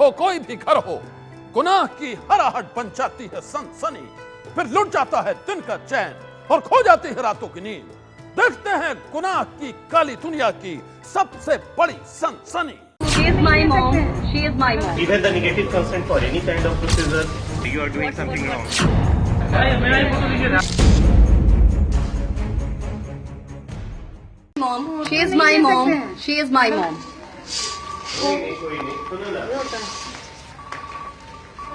हो कोई भी घर हो, गुनाह की हराहट बन जाती है सनसनी, फिर लुट जाता है दिन का चैन और खो जाती है रातों की नींद। देखते हैं गुनाह की काली दुनिया की सबसे बड़ी सनसनी। She is my mom. She is my mom. Even the negative consent for any kind of procedure, you are doing something wrong. Mom. She is my mom. She is my mom. कोई नहीं, सुनो ना।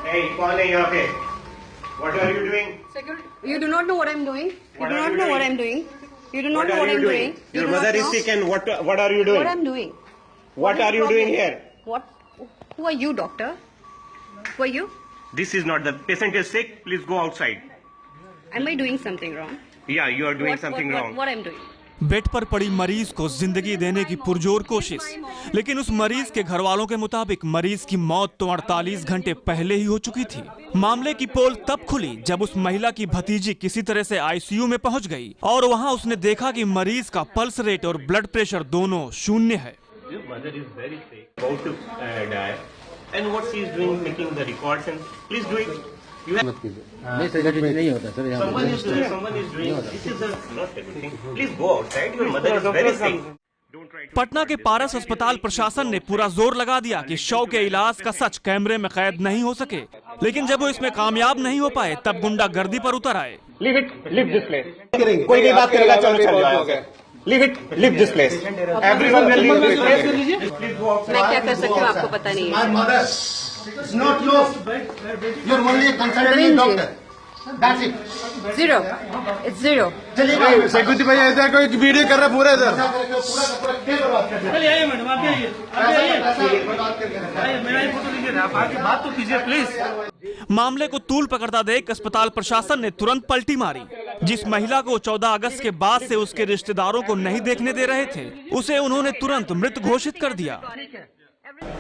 Hey, कौन है यहाँ पे? What are you doing? You do not know what I'm doing. You What do are not you know doing? what I'm doing. You do not What know are what you I'm doing? doing. You Your do not mother is know sick, and what are you doing? what I'm doing. What are you doing here? What? Who are you, doctor? Who are you? This is not the patient is sick. Please go outside. Am I doing something wrong? Yeah, you are doing What- something what- wrong. What I'm doing? Bed पर पड़ी मरीज को जिंदगी देने की पुरजोर कोशिश, लेकिन उस मरीज के घर वालों के मुताबिक मरीज की मौत तो 48 घंटे पहले ही हो चुकी थी। मामले की पोल तब खुली जब उस महिला की भतीजी किसी तरह से आईसीयू में पहुंच गई और वहां उसने देखा कि मरीज का पल्स रेट और ब्लड प्रेशर दोनों शून्य है। Your mother is very sick, about to die, and what she is doing, making the records, and please do it. You have नहीं सर, नहीं होता सर यहाँ someone is doing. This is not a good thing. Please go outside. Your mother is very sick. Don't try to. Patna के पारस अस्पताल प्रशासन ने पूरा जोर लगा दिया कि शव के इलाज का सच कैमरे में कैद नहीं हो सके, लेकिन जब वो इसमें कामयाब नहीं हो पाए तब गुंडागर्दी पर उतर आए। Leave it. Leave this place. कोई नहीं बात करेगा, चलो चल जाओ। Leave it. Leave this place. Everyone will leave this place. Please go outside. मैं क्या कर सकती हूँ आपको पता नहीं है। My mother is not you. You're only a consultant doctor. That's it. Zero. It's zero. चलिए सेक्यूरिटी भैया इधर कोई वीडियो कर रहा है पूरा इधर। पूरा खेल बर्बाद कर दिया। आइए मैडम, आप आइए, आप आइए, बर्बाद करके आइए, मेरा ही फोटो लीजिए, आप आके बात तो कीजिए प्लीज। मामले को तूल पकड़ता देख अस्पताल प्रशासन ने तुरंत पलटी मारी। जिस महिला को 14 अगस्त के बाद से उसके रिश्तेदारों को नहीं देखने दे रहे थे, उसे उन्होंने तुरंत मृत घोषित कर दिया।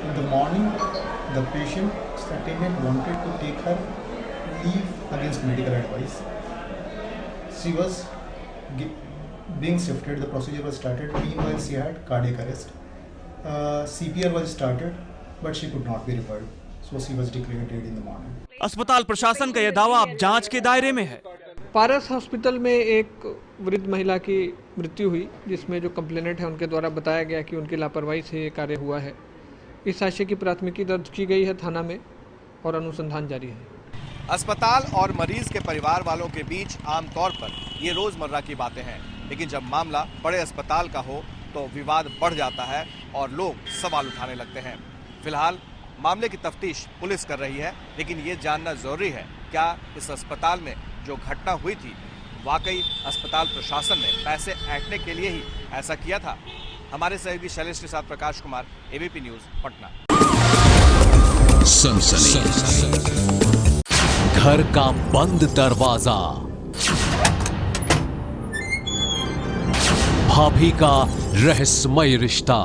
In the morning, the patient's attendant wanted to take her leave against medical advice. She was being shifted. The procedure was started. Meanwhile, she had cardiac arrest. CPR was started, but she could not be revived. So she was declared dead in the morning. अस्पताल प्रशासन का यह दावा अब जांच के दायरे में है। पारस हॉस्पिटल में एक वृद्ध महिला की मृत्यु हुई, जिसमें जो कंप्लेनेंट है उनके द्वारा बताया गया कि उनकी लापरवाही से ये कार्य हुआ है। इस आशय की प्राथमिकी दर्ज की गई है थाना में और अनुसंधान जारी है। अस्पताल और मरीज के परिवार वालों के बीच आमतौर पर ये रोजमर्रा की बातें हैं, लेकिन जब मामला बड़े अस्पताल का हो तो विवाद बढ़ जाता है और लोग सवाल उठाने लगते हैं। फिलहाल मामले की तफ्तीश पुलिस कर रही है, लेकिन ये जानना जरूरी है क्या इस अस्पताल में जो घटना हुई थी वाकई अस्पताल प्रशासन ने पैसे ऐंठने के लिए ही ऐसा किया था। हमारे सहयोगी शैलेश के साथ प्रकाश कुमार, एबीपी न्यूज, पटना। सनसनी, घर का बंद दरवाजा, भाभी का रहस्यमय रिश्ता,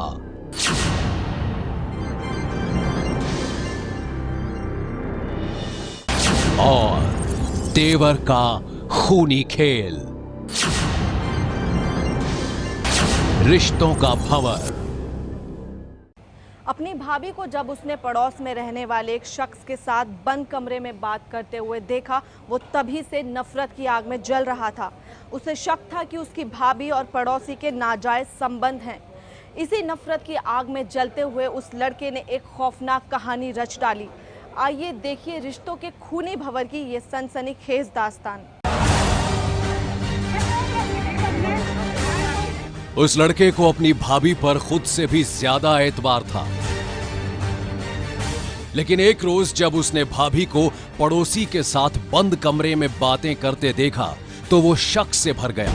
और देवर का खूनी खेल, रिश्तों का भंवर। अपनी भाभी को जब उसने पड़ोस में रहने वाले एक शख्स के साथ बंद कमरे में बात करते हुए देखा, वो तभी से नफरत की आग में जल रहा था। उसे शक था कि उसकी भाभी और पड़ोसी के नाजायज संबंध हैं। इसी नफरत की आग में जलते हुए उस लड़के ने एक खौफनाक कहानी रच डाली। आइए देखिए रिश्तों के खूनी भंवर की ये सनसनीखेज दास्तान। उस लड़के को अपनी भाभी पर खुद से भी ज्यादा एतबार था, लेकिन एक रोज जब उसने भाभी को पड़ोसी के साथ बंद कमरे में बातें करते देखा तो वो शक से भर गया।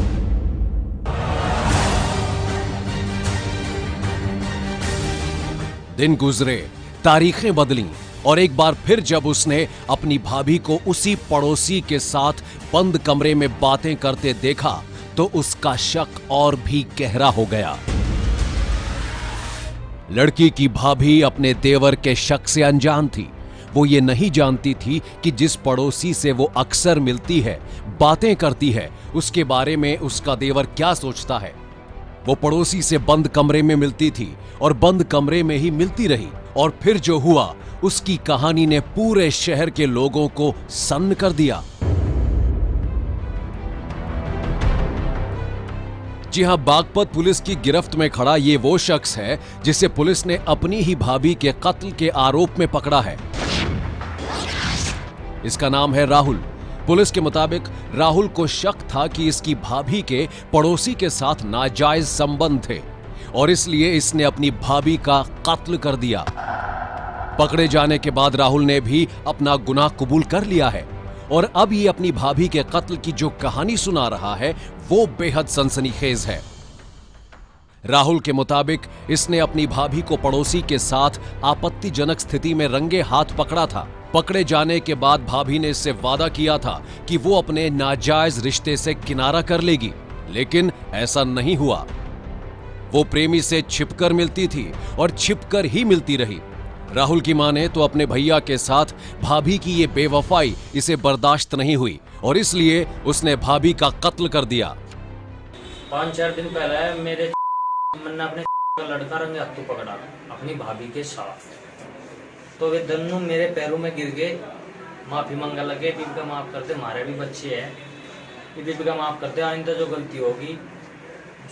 दिन गुजरे, तारीखें बदलीं और एक बार फिर जब उसने अपनी भाभी को उसी पड़ोसी के साथ बंद कमरे में बातें करते देखा तो उसका शक और भी गहरा हो गया। लड़की की भाभी अपने देवर के शक से अनजान थी। वो ये नहीं जानती थी कि जिस पड़ोसी से वो अक्सर मिलती है, बातें करती है, उसके बारे में उसका देवर क्या सोचता है। वो पड़ोसी से बंद कमरे में मिलती थी और बंद कमरे में ही मिलती रही, और फिर जो हुआ उसकी कहानी ने पूरे शहर के लोगों को सन्न कर दिया। जी हां, बागपत पुलिस की गिरफ्त में खड़ा ये वो शख्स है जिसे पुलिस ने अपनी ही भाभी के कत्ल के आरोप में पकड़ा है। इसका नाम है राहुल। पुलिस के मुताबिक राहुल को शक था कि इसकी भाभी के पड़ोसी के साथ नाजायज संबंध थे और इसलिए इसने अपनी भाभी का कत्ल कर दिया। पकड़े जाने के बाद राहुल ने भी अपना गुनाह कबूल कर लिया है और अब ये अपनी भाभी के कत्ल की जो कहानी सुना रहा है वो बेहद सनसनीखेज है। राहुल के मुताबिक इसने अपनी भाभी को पड़ोसी के साथ आपत्तिजनक स्थिति में रंगे हाथ पकड़ा था। पकड़े जाने के बाद भाभी ने इससे वादा किया था कि वो अपने नाजायज रिश्ते से किनारा कर लेगी, लेकिन ऐसा नहीं हुआ। वो प्रेमी से छिपकर मिलती थी और छिपकर ही मिलती रही। राहुल की माने तो अपने भैया के साथ भाभी की ये बेवफाई इसे बर्दाश्त नहीं हुई और इसलिए उसने भाभी का कत्ल कर दिया। 5-4 दिन पहले मेरे ने अपने लड़का रंगे हाथों पकड़ा अपनी भाभी के साथ, तो वे दोनों मेरे पैरों में गिर गए, माफी मांगने लगे, दीपिका माफ कर दे, हमारे भी बच्चे हैं, दीपिका माफ कर दे, आइंदा जो गलती होगी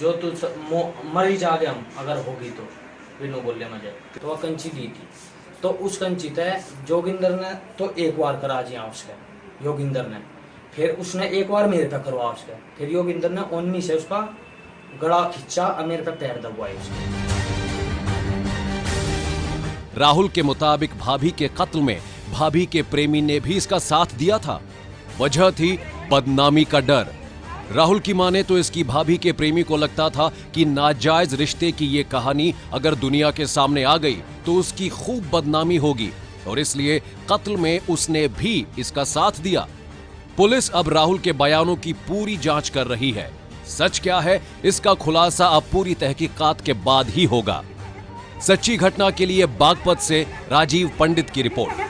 जो तू मर ही जागे हम अगर होगी तो, बिनु बोले मुझे। तो वह कंची दी थी, तो उस कंची तय जोगिंदर ने तो एक बार करा जिया उसके योगिंदर ने, फिर उसने एक बार मेरे पे करवा उसके, फिर योगिंदर ने ओन्नी से उसका गला खिंचा और मेरे पे पैर दबाए उसके। राहुल के मुताबिक भाभी के कत्ल में भाभी के प्रेमी ने भी इसका साथ दिया था। वजह थी बदनामी का डर। राहुल की माने तो इसकी भाभी के प्रेमी को लगता था कि नाजायज रिश्ते की ये कहानी अगर दुनिया के सामने आ गई तो उसकी खूब बदनामी होगी और इसलिए कत्ल में उसने भी इसका साथ दिया। पुलिस अब राहुल के बयानों की पूरी जांच कर रही है। सच क्या है इसका खुलासा अब पूरी तहकीकात के बाद ही होगा। सच्ची घटना के लिए बागपत से राजीव पंडित की रिपोर्ट।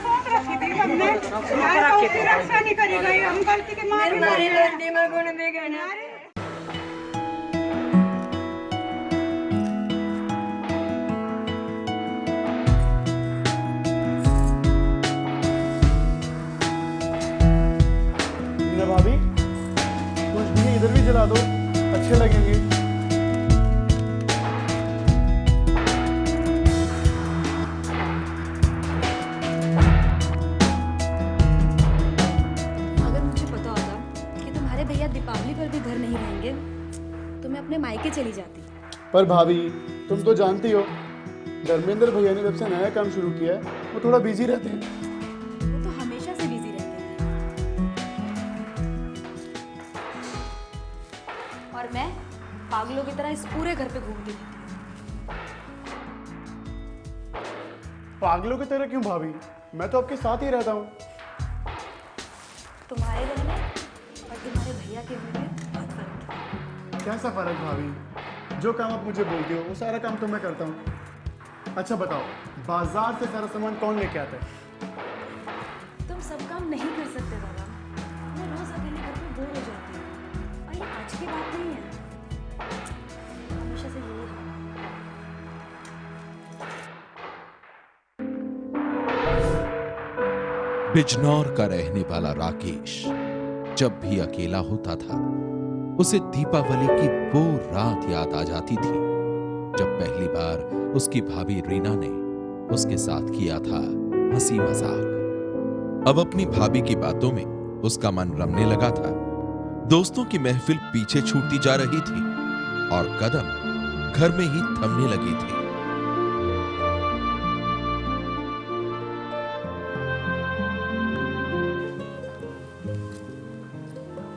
भाभी कुछ भी इधर भी जला दो, अच्छे लगेंगे। दीपावली पर भी घर नहीं रहेंगे तो मैं अपने मायके चली जाती। पर भाभी तुम तो जानती हो धर्मेंद्र भैया ने जब से नया काम शुरू किया है वो थोड़ा बिजी रहते हैं। वो तो हमेशा से बिजी रहते हैं और मैं पागलों की तरह इस पूरे घर पे घूमती रहती हूँ। पागलों की तरह क्यों भाभी? मैं तो आपके साथ ही रहता हूँ। तुम्हारे रहने और तुम्हारे भैया के होने में बहुत फर्क है। कैसा फर्क भाभी? जो काम आप मुझे बोलते हो वो सारा काम तो मैं करता हूँ। अच्छा बताओ, बाजार से सारा सामान कौन लेके आता है? तुम सब काम नहीं कर सकते बाबा। मैं रोज अकेले घर पे बोर हो जाती हूँ और ये आज की बात नहीं है, हमेशा से यही है। बिजनौर का रहने वाला राकेश जब भी अकेला होता था उसे दीपावली की वो रात याद आ जाती थी जब पहली बार उसकी भाभी रीना ने उसके साथ किया था हंसी मजाक। अब अपनी भाभी की बातों में उसका मन रमने लगा था। दोस्तों की महफिल पीछे छूटती जा रही थी और कदम घर में ही थमने लगे थे।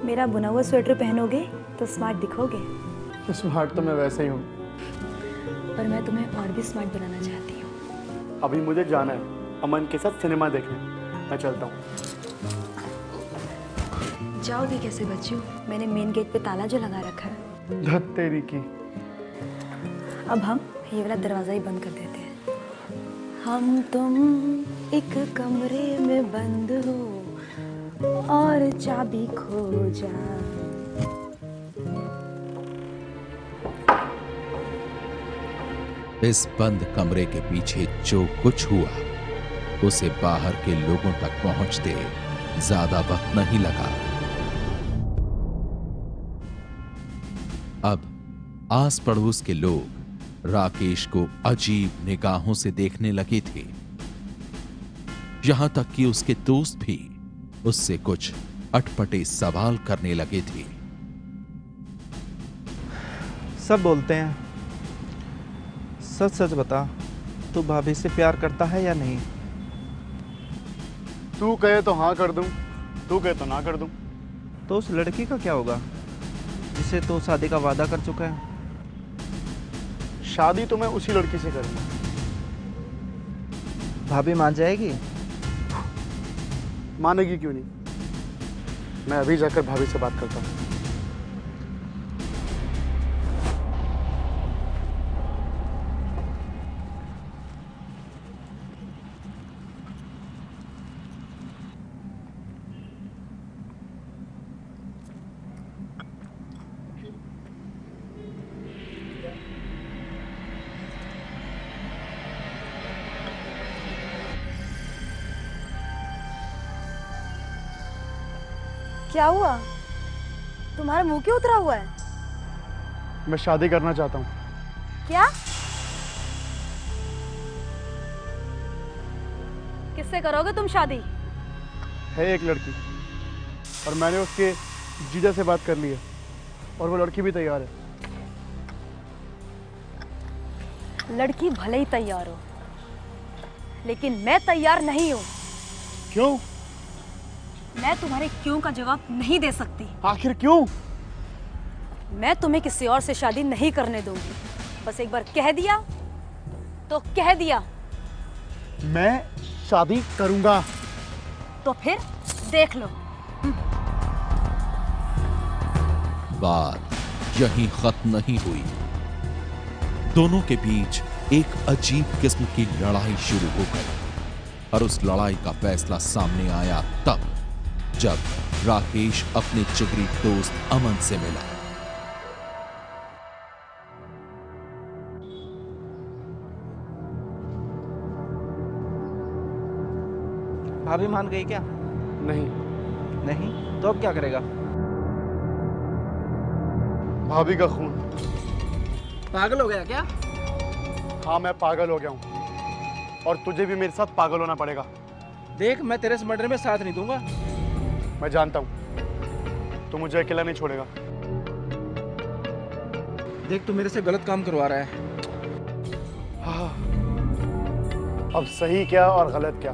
मेरा बुना हुआ स्वेटर पहनोगे तो स्मार्ट दिखोगे। स्मार्ट तो मैं वैसे ही हूँ, पर मैं तुम्हें और भी स्मार्ट बनाना चाहती हूँ। अभी मुझे जाना है अमन के साथ सिनेमा देखने, मैं चलता हूँ। जाओगे कैसे बच्चों? मैंने मेन गेट पे ताला जो लगा रखा है। धत तेरी की। अब हम ये वाला दरवाजा ही बंद कर देते हैं। हम तुम एक कमरे में बंद हो और चाबी खो जा। इस बंद कमरे के पीछे जो कुछ हुआ उसे बाहर के लोगों तक पहुंचते ज्यादा वक्त नहीं लगा। अब आस पड़ोस के लोग राकेश को अजीब निगाहों से देखने लगे थे। यहां तक कि उसके दोस्त भी उससे कुछ अटपटे सवाल करने लगे थे। सब बोलते हैं, सच सच बता, तू भाभी से प्यार करता है या नहीं? तू कहे तो हाँ कर दूं, तू कहे तो ना कर दूं। तो उस लड़की का क्या होगा जिसे तू शादी का वादा कर चुका है? शादी तो मैं उसी लड़की से करूंगा। भाभी मान जाएगी? मानेगी क्यों नहीं, मैं अभी जाकर भाभी से बात करता हूँ। क्या हुआ? तुम्हारा मुंह क्यों उतरा हुआ है? मैं शादी करना चाहता हूँ। क्या? किससे करोगे तुम शादी? है एक लड़की और मैंने उसके जीजा से बात कर ली है और वो लड़की भी तैयार है। लड़की भले ही तैयार हो, लेकिन मैं तैयार नहीं हूँ। क्यों? मैं तुम्हारे क्यों का जवाब नहीं दे सकती। आखिर क्यों? मैं तुम्हें किसी और से शादी नहीं करने दूंगी। बस एक बार कह दिया तो कह दिया। मैं शादी करूंगा। तो फिर देख लो। बात यहीं खत्म नहीं हुई। दोनों के बीच एक अजीब किस्म की लड़ाई शुरू हो गई और उस लड़ाई का फैसला सामने आया तब जब राकेश अपने जिगरी दोस्त अमन से मिला। भाभी मान गई क्या? नहीं। नहीं? तो अब क्या करेगा? भाभी का खून। पागल हो गया क्या? हाँ, मैं पागल हो गया हूँ और तुझे भी मेरे साथ पागल होना पड़ेगा। देख, मैं तेरे इस मर्डर में साथ नहीं दूंगा। मैं जानता हूँ तू मुझे अकेला नहीं छोड़ेगा। देख, तू मेरे से गलत काम करवा रहा है। हाँ, अब सही क्या और गलत क्या,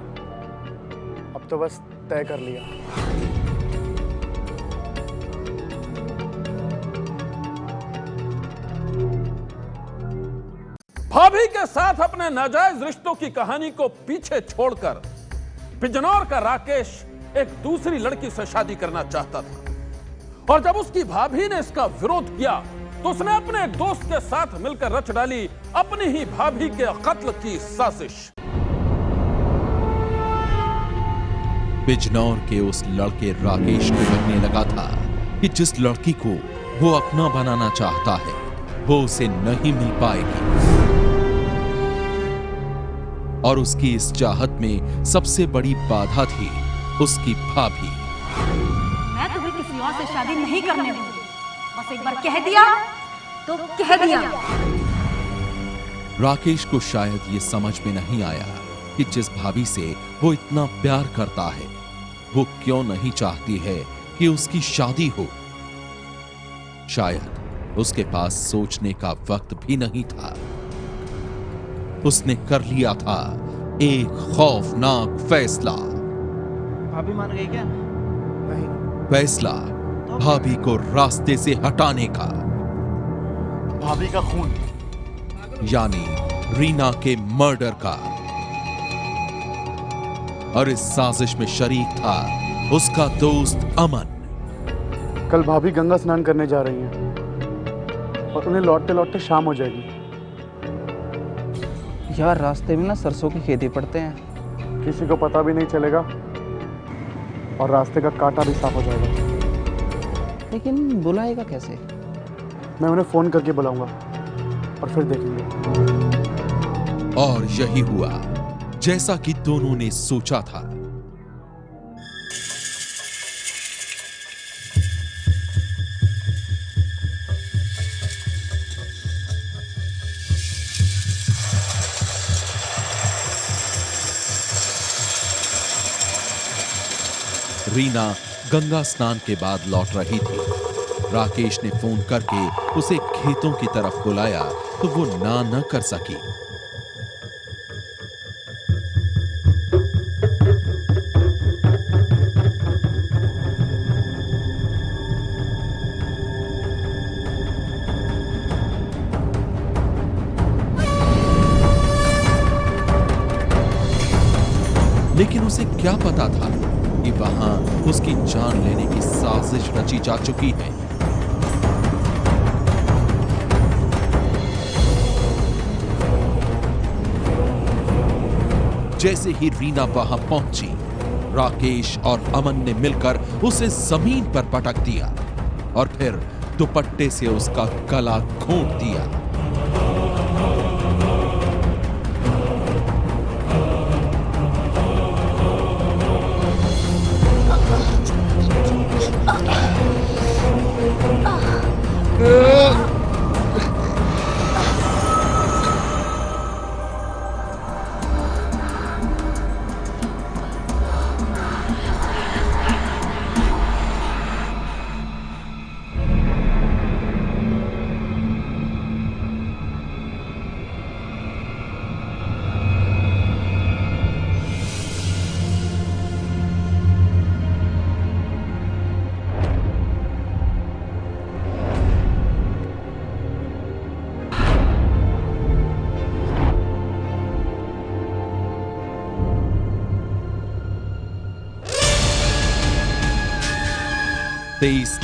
अब तो बस तय कर लिया। भाभी के साथ अपने नाजायज रिश्तों की कहानी को पीछे छोड़कर बिजनौर का राकेश एक दूसरी लड़की से शादी करना चाहता था और जब उसकी भाभी ने इसका विरोध किया तो उसने अपने एक दोस्त के साथ मिलकर रच डाली अपनी ही भाभी के कत्ल की साजिश। बिजनौर के उस लड़के राकेश को लगने लगा था कि जिस लड़की को वो अपना बनाना चाहता है वो उसे नहीं मिल पाएगी और उसकी इस चाहत में सबसे बड़ी बाधा थी उसकी भाभी। मैं तुम्हें किसी और से शादी नहीं करने दूंगी। बस एक बार कह दिया तो कह दिया। राकेश को शायद ये समझ में नहीं आया कि जिस भाभी से वो इतना प्यार करता है वो क्यों नहीं चाहती है कि उसकी शादी हो। शायद उसके पास सोचने का वक्त भी नहीं था। उसने कर लिया था एक खौफनाक फैसला। भाभी मान गई क्या? नहीं। फैसला भाभी को रास्ते से हटाने का। भाभी का खून यानी रीना के मर्डर का। और इस साजिश में शरीक था उसका दोस्त अमन। कल भाभी गंगा स्नान करने जा रही हैं और उन्हें लौटते लौटते शाम हो जाएगी। यार, रास्ते में ना सरसों की खेती पड़ते हैं। किसी को पता भी नहीं चलेगा और रास्ते का कांटा भी साफ हो जाएगा। लेकिन बुलाएगा कैसे? मैं उन्हें फोन करके बुलाऊंगा और फिर देखेंगे। और यही हुआ जैसा कि दोनों ने सोचा था। रीना गंगा स्नान के बाद लौट रही थी। राकेश ने फोन करके उसे खेतों की तरफ बुलाया तो वो ना न कर सकी। लेकिन उसे क्या पता था कि वहां उसकी जान लेने की साजिश रची जा चुकी है। जैसे ही रीना वहां पहुंची, राकेश और अमन ने मिलकर उसे जमीन पर पटक दिया और फिर दुपट्टे से उसका गला घोंट दिया।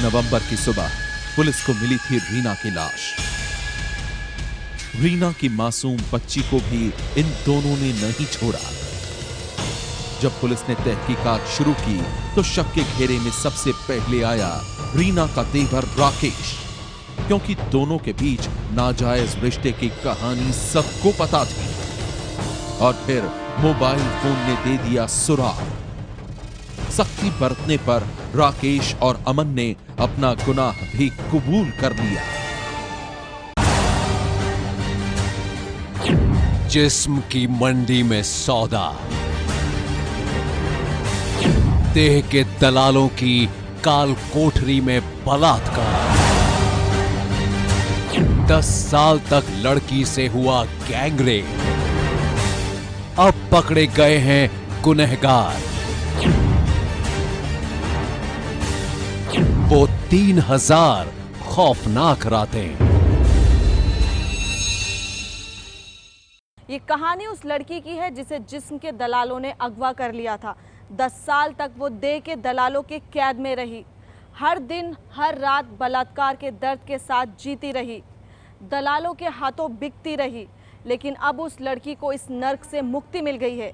नवंबर की सुबह पुलिस को मिली थी रीना की लाश। रीना की मासूम बच्ची को भी इन दोनों ने नहीं छोड़ा। जब पुलिस ने तहकीकात शुरू की तो शक के घेरे में सबसे पहले आया रीना का देवर राकेश, क्योंकि दोनों के बीच नाजायज रिश्ते की कहानी सबको पता थी। और फिर मोबाइल फोन ने दे दिया सुराग। सख्ती बरतने पर राकेश और अमन ने अपना गुनाह भी कबूल कर लिया। जिस्म की मंडी में सौदा, देह के दलालों की काल कोठरी में बलात्कार, 10 साल तक लड़की से हुआ गैंगरेप, अब पकड़े गए हैं गुनहगार। वो 3000 खौफनाक रातें। ये कहानी उस लड़की की है जिसे जिस्म के दलालों ने अगवा कर लिया था। 10 साल तक वो देह के दलालों के कैद में रही। हर दिन हर रात बलात्कार के दर्द के साथ जीती रही, दलालों के हाथों बिकती रही। लेकिन अब उस लड़की को इस नर्क से मुक्ति मिल गई है।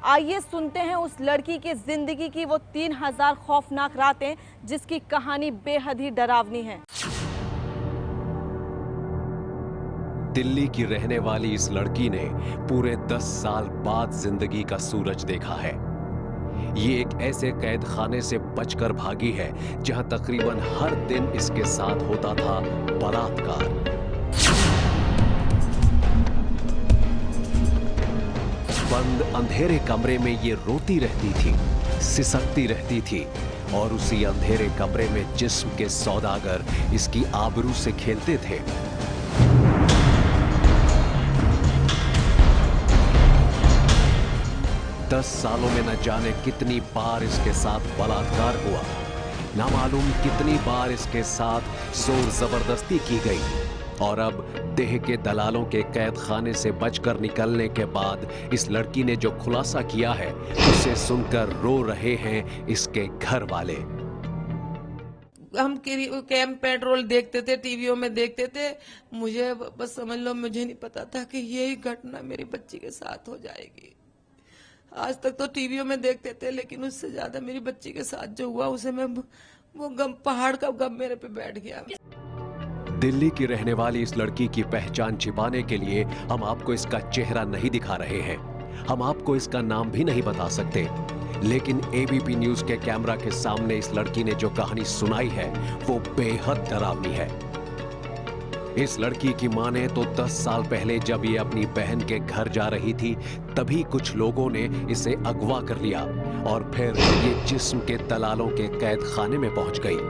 आइए सुनते हैं उस लड़की की जिंदगी की वो 3000 खौफनाक रातें, जिसकी कहानी बेहद ही डरावनी है। दिल्ली की रहने वाली इस लड़की ने पूरे 10 साल बाद जिंदगी का सूरज देखा है। ये एक ऐसे कैद खाने से बचकर भागी है जहां तकरीबन हर दिन इसके साथ होता था बलात्कार। बंद अंधेरे कमरे में ये रोती रहती थी, सिसकती रहती थी, और उसी अंधेरे कमरे में जिस्म के सौदागर इसकी आबरू से खेलते थे। दस सालों में न जाने कितनी बार इसके साथ बलात्कार हुआ, ना मालूम कितनी बार इसके साथ जोर जबरदस्ती की गई, और अब देह के दलालों के कैद खाने से बचकर निकलने के बाद इस लड़की ने जो खुलासा किया है उसे सुनकर रो रहे हैं इसके घर वाले। हम कैंप पेट्रोल देखते थे, टीवियों में देखते थे। मुझे बस समझ लो, मुझे नहीं पता था कि यही घटना मेरी बच्ची के साथ हो जाएगी। आज तक तो टीवियों में देखते थे, लेकिन उससे ज्यादा मेरी बच्ची के साथ जो हुआ उसे मैं वो गम, पहाड़ का गम मेरे पे बैठ गया। दिल्ली की रहने वाली इस लड़की की पहचान छिपाने के लिए हम आपको इसका चेहरा नहीं दिखा रहे हैं। हम आपको इसका नाम भी नहीं बता सकते, लेकिन एबीपी न्यूज के कैमरा के सामने इस लड़की ने जो कहानी सुनाई है वो बेहद डरावनी है। इस लड़की की माने तो 10 साल पहले जब ये अपनी बहन के घर जा रही थी, तभी कुछ लोगों ने इसे अगवा कर लिया और फिर ये जिस्म के दलालों के कैद खाने में पहुंच गई।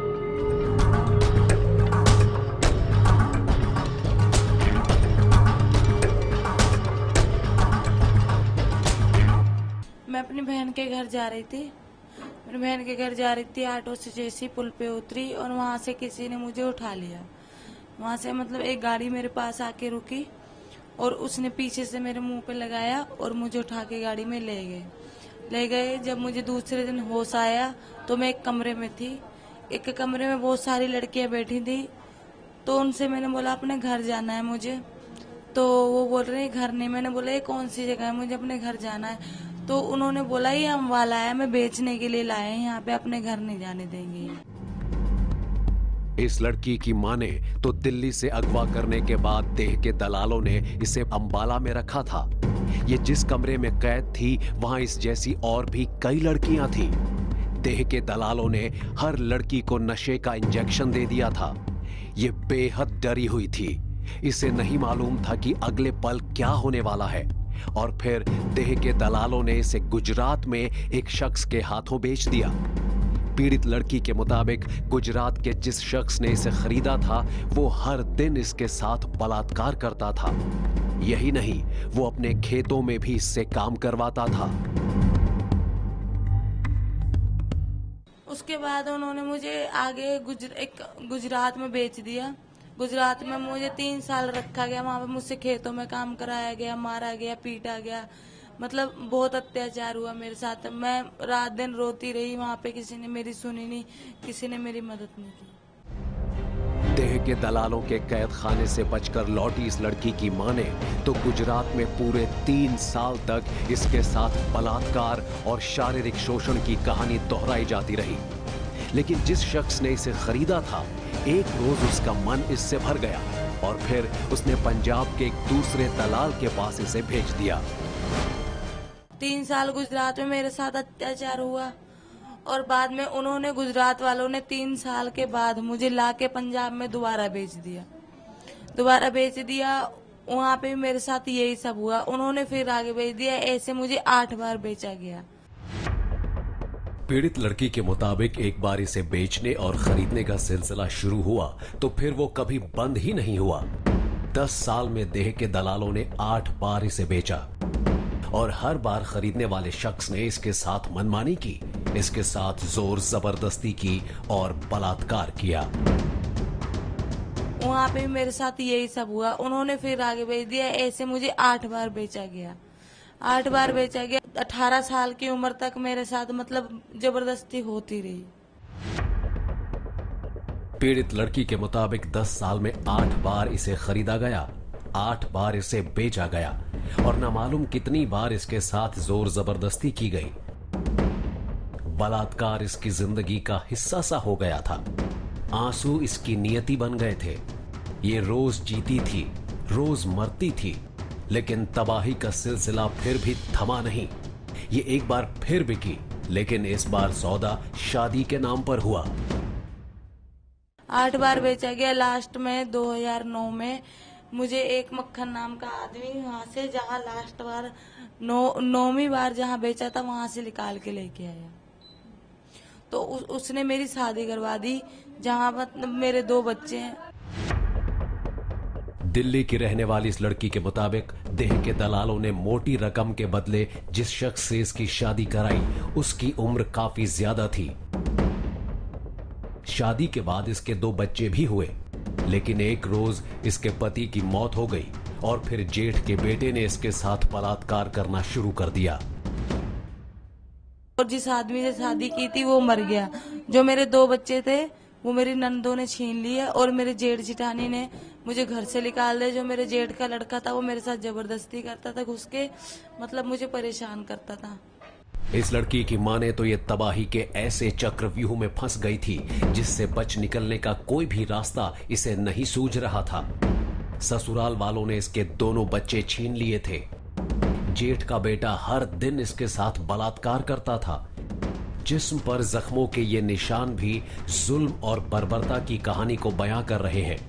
मैं अपनी बहन के घर जा रही थी। मेरी बहन के घर जा रही थी, ऑटो से जैसी पुल पे उतरी और वहां से किसी ने मुझे उठा लिया। वहां से मतलब एक गाड़ी मेरे पास आके रुकी और उसने पीछे से मेरे मुंह पे लगाया और मुझे उठा के गाड़ी में ले गए। जब मुझे दूसरे दिन होश आया तो मैं एक कमरे में थी। एक कमरे में बहुत सारी लड़कियां बैठी थी, तो उनसे मैंने बोला अपने घर जाना है मुझे, तो वो बोल रहे घर नहीं। मैंने बोला ये कौन सी जगह है, मुझे अपने घर जाना है। तो उन्होंने बोला ये हम वाला है, मैं बेचने के लिए लाए हैं यहाँ पे, अपने घर नहीं जाने देंगे। इस लड़की की माने तो दिल्ली से अगवा करने के बाद देह के दलालों ने इसे अंबाला में रखा था। ये जिस कमरे में कैद थी वहां इस जैसी और भी कई लड़कियां थीं। देह के दलालों ने हर लड़की को नशे का इंजेक्शन दे दिया था। ये बेहद डरी हुई थी। इसे नहीं मालूम था कि अगले पल क्या होने वाला है। और फिर देह के दलालों ने इसे गुजरात में एक शख्स के हाथों बेच दिया। पीड़ित लड़की के मुताबिक गुजरात के जिस शख्स ने इसे खरीदा था वो हर दिन इसके साथ बलात्कार करता था। यही नहीं, वो अपने खेतों में भी इससे काम करवाता था। उसके बाद उन्होंने मुझे आगे गुजरात में बेच दिया। गुजरात में मुझे 3 साल रखा गया। वहां पे मुझसे खेतों में काम कराया गया, मारा गया, पीटा गया, मतलब बहुत अत्याचार हुआ मेरे साथ। मैं रात दिन रोती रही, वहां पे किसी ने मेरी सुनी नहीं, किसी ने मेरी मदद नहीं की। देह के दलालों के कैद खाने से बचकर लौटी इस लड़की की मां ने तो गुजरात में पूरे 3 साल तक इसके साथ बलात्कार और शारीरिक शोषण की कहानी दोहराई जाती रही। लेकिन जिस शख्स ने इसे खरीदा था, एक रोज उसका मन इससे भर गया और फिर उसने पंजाब के एक दूसरे दलाल के पास इसे भेज दिया। 3 साल गुजरात में मेरे साथ अत्याचार हुआ और बाद में उन्होंने, गुजरात वालों ने 3 साल के बाद मुझे लाके पंजाब में दोबारा बेच दिया। वहाँ पे मेरे साथ यही सब हुआ। उन्होंने फिर आगे भेज दिया। ऐसे मुझे 8 बार बेचा गया। पीड़ित लड़की के मुताबिक एक बार इसे बेचने और खरीदने का सिलसिला शुरू हुआ तो फिर वो कभी बंद ही नहीं हुआ। 10 साल में देह के दलालों ने 8 बार इसे बेचा और हर बार खरीदने वाले शख्स ने इसके साथ मनमानी की, इसके साथ जोर जबरदस्ती की और बलात्कार किया। वहाँ पे मेरे साथ यही सब हुआ। उन्होंने फिर आगे भेज दिया। ऐसे मुझे 8 बार बेचा गया। 18 साल की उम्र तक मेरे साथ मतलब जबरदस्ती होती रही। पीड़ित लड़की के मुताबिक 10 साल में 8 बार इसे खरीदा गया, 8 बार इसे बेचा गया और न मालूम कितनी बार इसके साथ जोर जबरदस्ती की गई। बलात्कार इसकी जिंदगी का हिस्सा सा हो गया था। आंसू इसकी नियति बन गए थे। ये रोज जीती थी, रोज मरती थी, लेकिन तबाही का सिलसिला फिर भी थमा नहीं। ये एक बार फिर बिकी, लेकिन इस बार सौदा शादी के नाम पर हुआ। 8 बार बेचा गया। लास्ट में 2009 में मुझे एक मक्खन नाम का आदमी वहां से, जहां लास्ट बार 9वीं बार जहां बेचा था, वहां से निकाल के लेके आया। तो उसने मेरी शादी करवा दी, जहां मतलब मेरे 2 बच्चे हैं। दिल्ली की रहने वाली इस लड़की के मुताबिक देह के दलालों ने मोटी रकम के बदले जिस शख्स से इसकी शादी कराई उसकी उम्र काफी ज्यादा थी। शादी के बाद इसके 2 बच्चे भी हुए, लेकिन एक रोज इसके पति की मौत हो गई और फिर जेठ के बेटे ने इसके साथ बलात्कार करना शुरू कर दिया। और जिस आदमी से शादी की थी वो मर गया। जो मेरे 2 बच्चे थे वो मेरी नंदों ने छीन लिए और मेरे जेठ जिठानी ने मुझे घर से निकाल दिया। जो मेरे जेठ का लड़का था वो मेरे साथ जबरदस्ती करता था, घुस के मतलब मुझे परेशान करता था। इस लड़की की मां ने तो ये तबाही के ऐसे चक्रव्यूह में फंस गई थी जिससे बच निकलने का कोई भी रास्ता इसे नहीं सूझ रहा था। ससुराल वालों ने इसके दोनों बच्चे छीन लिए थे। जेठ का बेटा हर दिन इसके साथ बलात्कार करता था। जिस्म पर जख्मों के ये निशान भी जुल्म और बर्बरता की कहानी को बयां कर रहे हैं।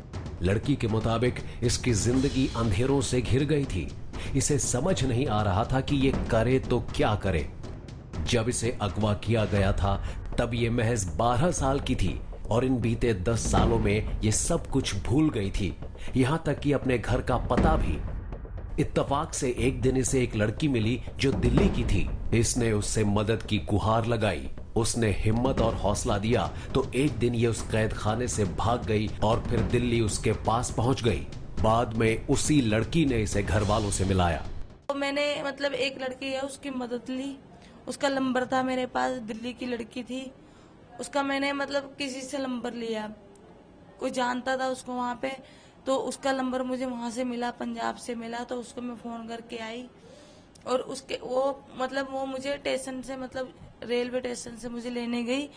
लड़की के मुताबिक इसकी जिंदगी अंधेरों से घिर गई थी। इसे समझ नहीं आ रहा था कि ये करे तो क्या करे। जब इसे अगवा किया गया था तब ये महज 12 साल की थी और इन बीते 10 सालों में ये सब कुछ भूल गई थी, यहां तक कि अपने घर का पता भी। इत्तेफाक से एक दिन इसे एक लड़की मिली जो दिल्ली की थी। इसने उससे मदद की गुहार लगाई। उसने हिम्मत और हौसला दिया तो एक दिन ये उस कैद खाने से भाग गई और फिर दिल्ली उसके पास पहुंच गई। बाद में उसी लड़की ने इसे घर वालों से मिलाया। तो मैंने मतलब एक लड़की है उसकी मदद ली, उसका नंबर था मेरे पास, दिल्ली की लड़की थी। उसका मैंने मतलब किसी से नंबर लिया, कोई जानता था उसको वहाँ पे, तो उसका नंबर मुझे वहाँ से मिला, पंजाब से मिला। तो उसको मैं फ़ोन करके आई और उसके वो मुझे स्टेशन से मतलब रेलवे स्टेशन से मुझे लेने गई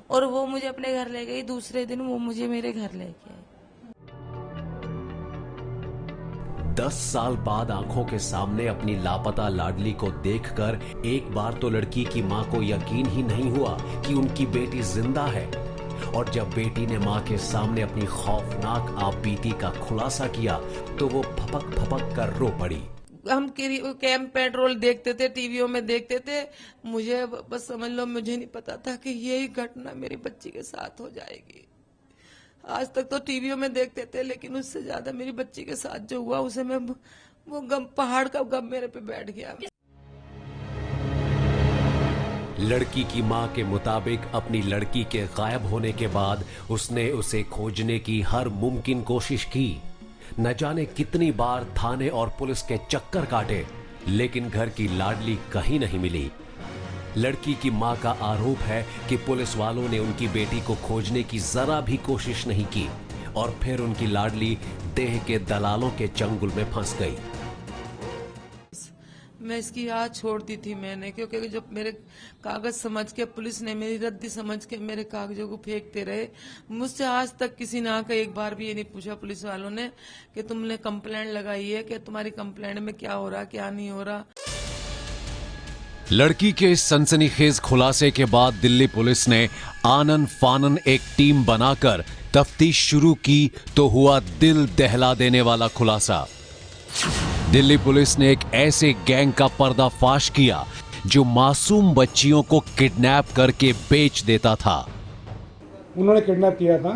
और वो मुझे अपने घर ले गई। दूसरे दिन वो मुझे मेरे घर लेके आई। 10 साल बाद आंखों के सामने अपनी लापता लाडली को देखकर एक बार तो लड़की की मां को यकीन ही नहीं हुआ कि उनकी बेटी जिंदा है। और जब बेटी ने मां के सामने अपनी खौफनाक आपबीती का खुलासा किया तो वो फपक फपक कर रो पड़ी। हम कैंप पेट्रोल देखते थे, टीवियों में देखते थे। मुझे बस समझ लो, मुझे नहीं पता था कि यही घटना मेरी बच्ची के साथ हो जाएगी। आज तक तो टीवियों में देखते थे, लेकिन उससे ज्यादा मेरी बच्ची के साथ जो हुआ उसे मैं वो गम, पहाड़ का गम मेरे पे बैठ गया। लड़की की मां के मुताबिक अपनी लड़की के गायब होने के बाद उसने उसे खोजने की हर मुमकिन कोशिश की। न जाने कितनी बार थाने और पुलिस के चक्कर काटे, लेकिन घर की लाडली कहीं नहीं मिली। लड़की की मां का आरोप है कि पुलिस वालों ने उनकी बेटी को खोजने की जरा भी कोशिश नहीं की और फिर उनकी लाडली देह के दलालों के चंगुल में फंस गई। मैं इसकी याद छोड़ दी थी मैंने, क्योंकि जब मेरे कागज समझ के पुलिस ने मेरी रद्दी समझ के मेरे कागजों को फेंकते रहे। मुझसे आज तक किसी ने आकर एक बार भी ये नहीं पूछा पुलिस वालों ने कि तुमने कंप्लेंट लगाई है, कि तुम्हारी कंप्लेंट में क्या हो रहा क्या नहीं हो रहा। लड़की के इस सनसनीखेज खुलासे के बाद दिल्ली पुलिस ने आनन फानन एक टीम बनाकर तफ्तीश शुरू की तो हुआ दिल दहला देने वाला खुलासा। दिल्ली पुलिस ने एक ऐसे गैंग का पर्दाफाश किया जो मासूम बच्चियों को किडनैप करके बेच देता था। उन्होंने किडनैप किया था।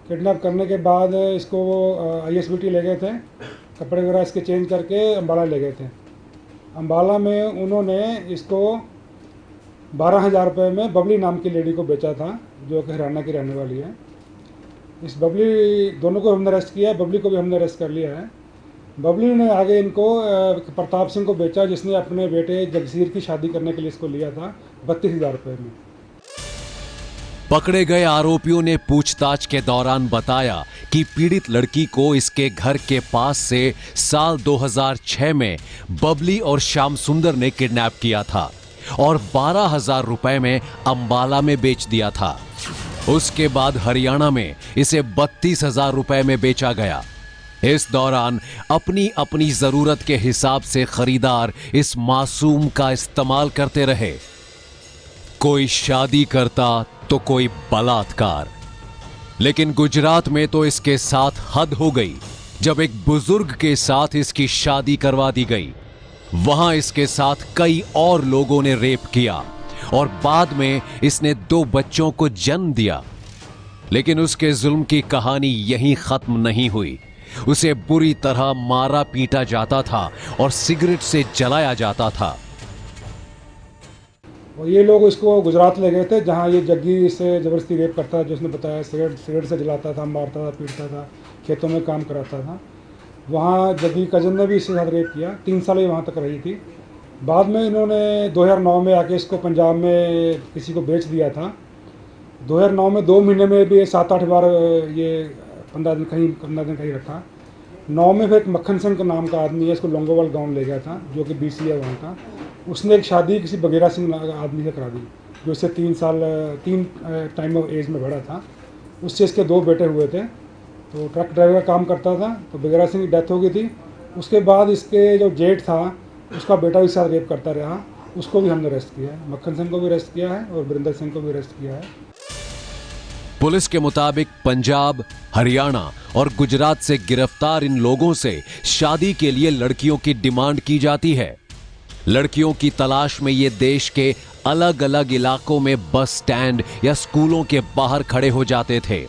किडनैप करने के बाद इसको ISBT ले गए थे, कपड़े वगैरह इसके चेंज करके अम्बाला ले गए थे। अम्बाला में उन्होंने इसको 12,000 रुपये में बबली नाम की लेडी को बेचा था, जो कि हरियाणा की रहने वाली है। इस बबली दोनों को हमने अरेस्ट किया है, बबली को भी हमने अरेस्ट कर लिया है। बबली ने आगे इनको प्रताप सिंह को बेचा, जिसने अपने बेटे जगसीर की शादी करने के लिए इसको लिया था 32,000 रुपये में। पकड़े गए आरोपियों ने पूछताछ के दौरान बताया कि पीड़ित लड़की को इसके घर के पास से साल 2006 में बबली और श्याम सुंदर ने किडनैप किया था और 12,000 रुपए में अंबाला में बेच दिया था। उसके बाद हरियाणा में इसे 32,000 रुपए में बेचा गया। इस दौरान अपनी अपनी जरूरत के हिसाब से खरीदार इस मासूम का इस्तेमाल करते रहे। कोई शादी करता तो कोई बलात्कार। लेकिन गुजरात में तो इसके साथ हद हो गई जब एक बुजुर्ग के साथ इसकी शादी करवा दी गई। वहां इसके साथ कई और लोगों ने रेप किया और बाद में इसने 2 बच्चों को जन्म दिया। लेकिन उसके जुल्म की कहानी यहीं खत्म नहीं हुई। उसे बुरी तरह मारा पीटा जाता था और सिगरेट से जलाया जाता था। और ये लोग इसको गुजरात ले गए थे, जहाँ ये जग्गी से ज़बरदस्ती रेप करता था, जो उसने बताया। सिगरेट से जलाता था, मारता था, पीटता था, खेतों में काम कराता था। वहाँ जग्गी कजन ने भी इसके साथ रेप किया। 3 साल ये वहाँ तक रही थी। बाद में इन्होंने 2009 में आके इसको पंजाब में किसी को बेच दिया था। 2009 में 2 महीने में भी 7-8 बार ये 15 दिन कहीं रखा। 9 में फिर एक मक्खन सिंह का नाम का आदमी है, इसको लोंगोवाल गांव ले गया था, जो कि BC है वहाँ का। उसने एक शादी किसी बगेरा सिंह आदमी से करा दी, जो इससे 3 टाइम ऑफ एज में बड़ा था। उससे इसके 2 बेटे हुए थे। तो ट्रक ड्राइवर का काम करता था, तो बगेरा सिंह की डेथ हो गई थी। उसके बाद इसके जो जेठ था, उसका बेटा भी साथ रेप करता रहा, उसको भी हमने अरेस्ट किया है। मक्खन सिंह को भी अरेस्ट किया है और वीरेंद्र सिंह को भी अरेस्ट किया है। पुलिस के मुताबिक पंजाब, हरियाणा और गुजरात से गिरफ्तार इन लोगों से शादी के लिए लड़कियों की डिमांड की जाती है। लड़कियों की तलाश में ये देश के अलग अलग इलाकों में बस स्टैंड या स्कूलों के बाहर खड़े हो जाते थे।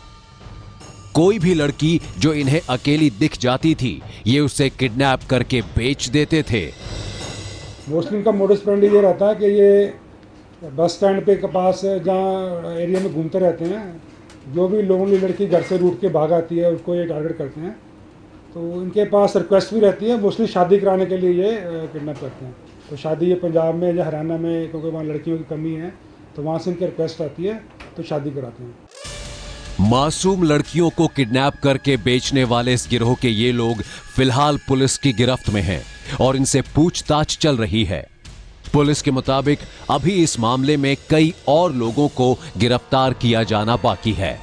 कोई भी लड़की जो इन्हें अकेली दिख जाती थी, ये उसे किडनैप करके बेच देते थे। मोस्टली इनका मोडस ऑपरेंडी ये रहता है कि ये बस स्टैंड पे के पास जहाँ एरिया में घूमते रहते हैं, जो भी लोनली लड़की घर से रूट के भाग आती है उसको ये टारगेट करते हैं। तो इनके पास रिक्वेस्ट भी रहती है, मोस्टली शादी कराने के लिए ये किडनैप करते हैं। तो शादी ये पंजाब में या हरियाणा में, क्योंकि वहाँ लड़कियों की कमी है, तो वहाँ से इनकी रिक्वेस्ट आती है तो शादी कराते हैं। मासूम लड़कियों को किडनैप करके बेचने वाले इस गिरोह के ये लोग फिलहाल पुलिस की गिरफ्त में हैं और इनसे पूछताछ चल रही है। पुलिस के मुताबिक अभी इस मामले में कई और लोगों को गिरफ्तार किया जाना बाकी है।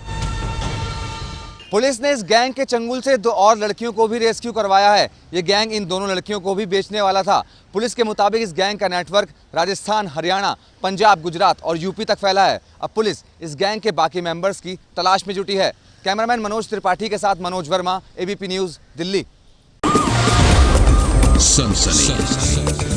पुलिस ने इस गैंग के चंगुल से 2 और लड़कियों को भी रेस्क्यू करवाया है। ये गैंग इन दोनों लड़कियों को भी बेचने वाला था। पुलिस के मुताबिक इस गैंग का नेटवर्क राजस्थान, हरियाणा, पंजाब, गुजरात और यूपी तक फैला है। अब पुलिस इस गैंग के बाकी मेंबर्स की तलाश में जुटी है। कैमरामैन मनोज त्रिपाठी के साथ मनोज वर्मा, ABP न्यूज, दिल्ली। सनसनी